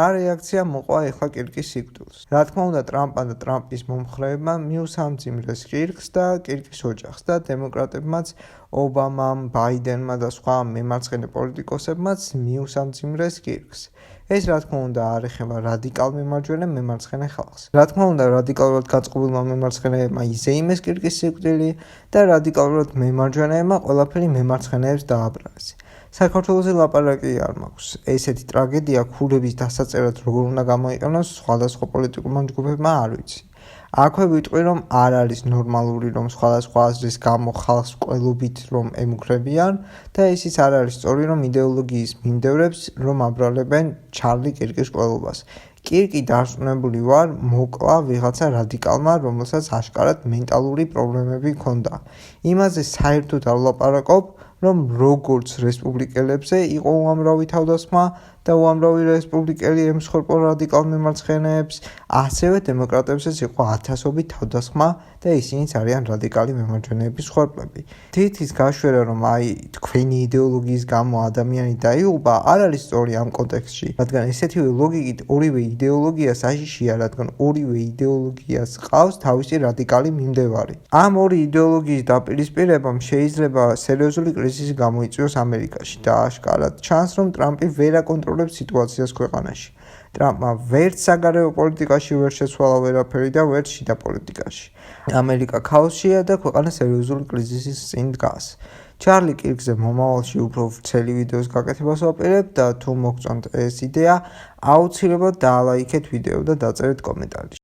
რა რეაქცია მოყვა ეხლა კირკის სიკვდილს. რა თქმა უნდა, ტრამპმა და ტრამპის მომხრეებმა მიუსამძიმრეს კირკს და კირკის ოჯახს და დემოკრატებმაც, ობამამ, ბაიდენმა და სხვა მემარცხენე პოლიტიკოსებმაც მიუსამძიმრეს კირკს. ეს რა თქმა უნდა არ ეხება რადიკალ მემარჯვენე მემარცხენე ხალხს. რა თქმა უნდა, რადიკალურად გაწყობილმა მემარცხენეებმა იზეიმეს კირკის სიკვდილი და რადიკალურად მემარჯვენეებმა ყველაფერი მემარცხენეებს დააბრალეს. საქართველოზე ლაპარაკი არ მაქვს. ესეთი ტრაგედია ქურების დასაწერად როგორ უნდა გამოიყენოს სხვადასხვა პოლიტიკურმა ჯგუფებმა არ ვიცი. აქვე ვიტყვი, რომ არ არის ნორმალური, რომ სხვადასხვა აზრის გამო ხალხს მკვლელობით რომ ემუქრებიან და ისიც არ არის სწორი, რომ იდეოლოგიის მიმდევრებს რომ აბრალებენ ჩარლი კირკის მკვლელობას. კირკი დარწმუნებული ვარ, მოკლა ვიღაცა რადიკალმა, რომელსაც აშკარად მენტალური პრობლემები ჰქონდა. იმაზე საერთოდ არ ვლაპარაკობ, რომ როგორც რესპუბლიკელებზე იყო უამრავი თავდასხმა და უამრავი რესპუბლიკელი ემსხვერპლა რადიკალ მემარცხენეებს, ასევე დემოკრატებსაც იყო ათასობით თავდასხმა და ისინიც არიან რადიკალი მემარჯვენეების მსხვერპლები. თითის გაშვერა, რომ თქვენი იდეოლოგიის გამო ადამიანი დაიღუპა, არ არის სწორი ამ კონტექსტში, რადგან ესეთივე ლოგიკით ორივე იდეოლოგია საშიშია, რადგან ორივე იდეოლოგიას ყავს თავისი რადიკალი მიმდევარი. ამ ორი იდეოლოგიის დაპირისპირებამ შეიძლება სერიოზული კრიზისი გამოიწვიოს ამერიკაში და აშკარად ჩანს, რომ ტრამპი ვერ აკონტროლებს სიტუაციას ქვეყანაში. ტრამპმა ვერც საგარეო პოლიტიკაში ვერ შეცვალა ვერაფერი და ვერც შიდა პოლიტიკაში. ამერიკა ქაოსშია და ქვეყანა სერიოზული კრიზისის წინ დგას. ჩარლი კირკზე მომავალში უფრო ვრცელი ვიდეოს გაკეთებას ვაპირებ და თუ მოგწონთ ეს იდეა, აუცილებლად დაალაიქეთ ვიდეო და დაწერეთ კომენტარი.